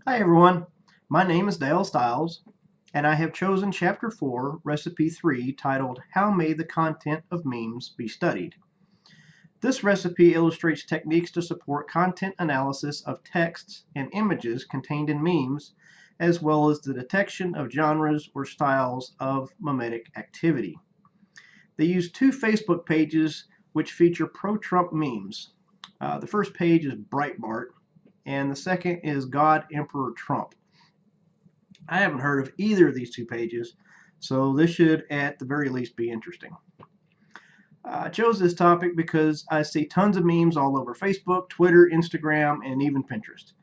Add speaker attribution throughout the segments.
Speaker 1: Hi everyone, my name is Dale Stiles, and I have chosen Chapter 4, Recipe 3, titled How May the Content of Memes Be Studied? This recipe illustrates techniques to support content analysis of texts and images contained in memes, as well as the detection of genres or styles of memetic activity. They use two Facebook pages which feature pro-Trump memes. The first page is Breitbart, and the second is God Emperor Trump. I haven't heard of either of these two pages, so this should at the very least be interesting. I chose this topic because I see tons of memes all over Facebook, Twitter, Instagram, and even Pinterest.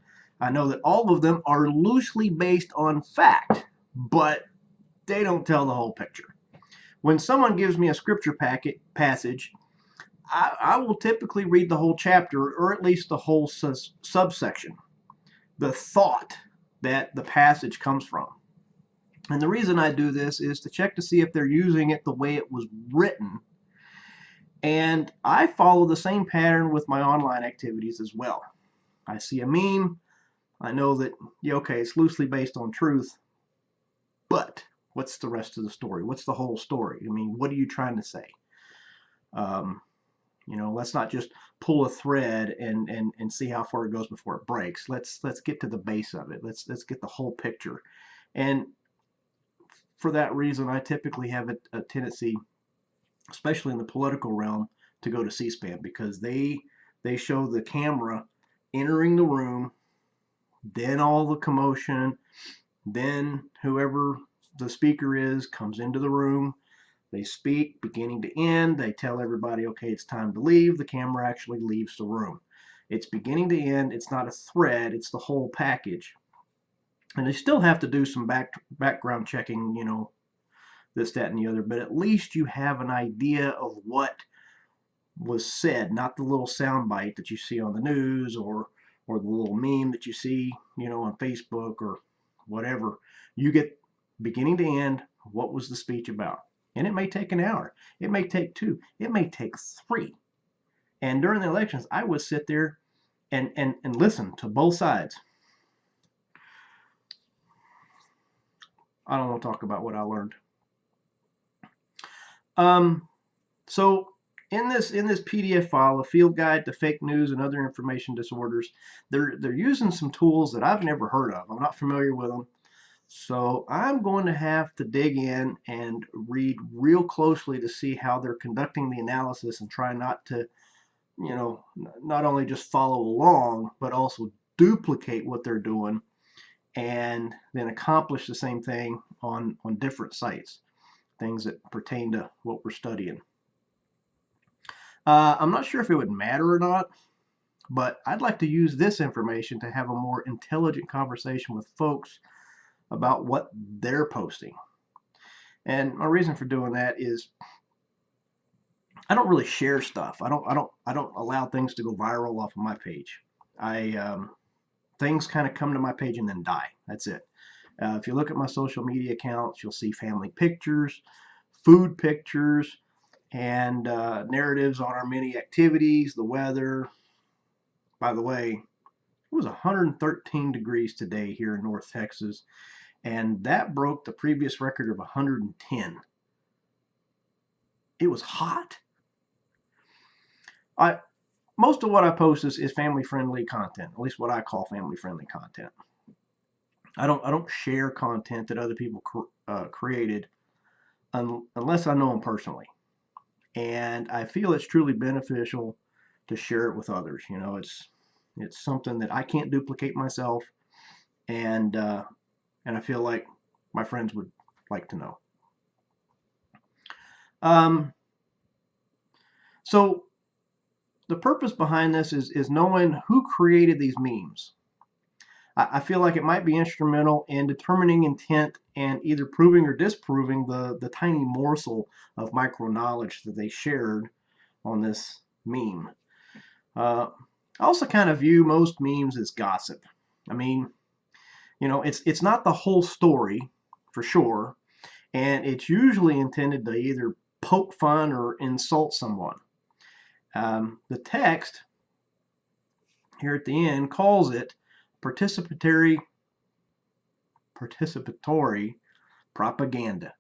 Speaker 1: I know that all of them are loosely based on fact, but they don't tell the whole picture. When someone gives me a scripture passage, I will typically read the whole chapter, or at least the whole subsection, the thought that the passage comes from. And the reason I do this is to check to see if they're using it the way it was written. And I follow the same pattern with my online activities as well. I see a meme, I know that, yeah, okay, it's loosely based on truth, but what's the rest of the story? What's the whole story? I mean, what are you trying to say? Let's not just pull a thread and see how far it goes before it breaks. Let's get to the base of it. Let's get the whole picture. And for that reason, I typically have a tendency, especially in the political realm, to go to C-SPAN because they show the camera entering the room, then all the commotion, then whoever the speaker is comes into the room. They speak beginning to end. They tell everybody, okay, it's time to leave. The camera actually leaves the room. It's beginning to end. It's not a thread. It's the whole package. And they still have to do some background checking, this, that, and the other. But at least you have an idea of what was said, not the little soundbite that you see on the news or the little meme that you see, on Facebook or whatever. You get beginning to end, what was the speech about? And it may take an hour. It may take 2. It may take 3. And during the elections, I would sit there and listen to both sides. I don't want to talk about what I learned. So in this PDF file, a field guide to fake news and other information disorders, they're using some tools that I've never heard of. I'm not familiar with them. So I'm going to have to dig in and read real closely to see how they're conducting the analysis and try not to, not only just follow along, but also duplicate what they're doing and then accomplish the same thing on different sites, things that pertain to what we're studying. I'm not sure if it would matter or not, but I'd like to use this information to have a more intelligent conversation with folks about what they're posting. And my reason for doing that is I don't really share stuff. I don't allow things to go viral off of my page. Things kind of come to my page and then die. That's it. If you look at my social media accounts, you'll see family pictures, food pictures, and narratives on our many activities, the weather. By the way, it was 113 degrees today here in North Texas, and that broke the previous record of 110. It was hot. Most of what I post is family-friendly content, at least what I call family-friendly content. I don't share content that other people created unless I know them personally, and I feel it's truly beneficial to share it with others. It's something that I can't duplicate myself, and I feel like my friends would like to know. So the purpose behind this is knowing who created these memes. I feel like it might be instrumental in determining intent and either proving or disproving the tiny morsel of micro knowledge that they shared on this meme. I also kind of view most memes as gossip. I mean, it's not the whole story for sure, and it's usually intended to either poke fun or insult someone. The text here at the end calls it participatory participatory propaganda,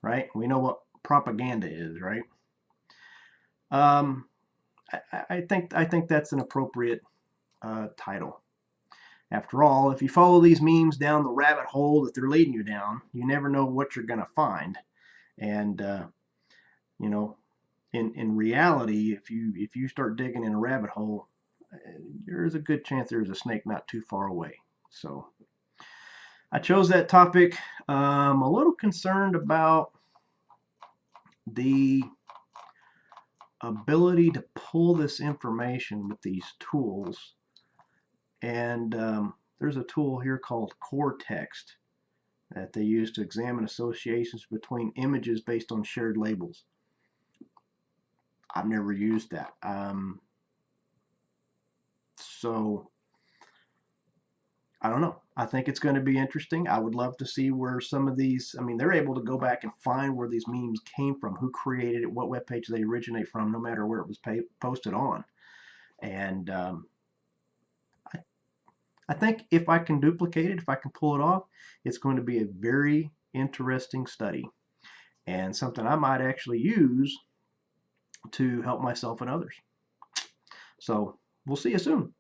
Speaker 1: right? We know what propaganda is, right? I think that's an appropriate title. After all, if you follow these memes down the rabbit hole that they're leading you down, you never know what you're going to find. And you know, in reality, if you start digging in a rabbit hole, there's a good chance there's a snake not too far away. So I chose that topic. I'm a little concerned about the ability to pull this information with these tools. And there's a tool here called Cortext that they use to examine associations between images based on shared labels. I've never used that. So I don't know. I think it's going to be interesting. I would love to see where some of these, I mean, they're able to go back and find where these memes came from, who created it, what web page they originate from, no matter where it was posted on. And I think if I can duplicate it, if I can pull it off, it's going to be a very interesting study and something I might actually use to help myself and others. So we'll see you soon.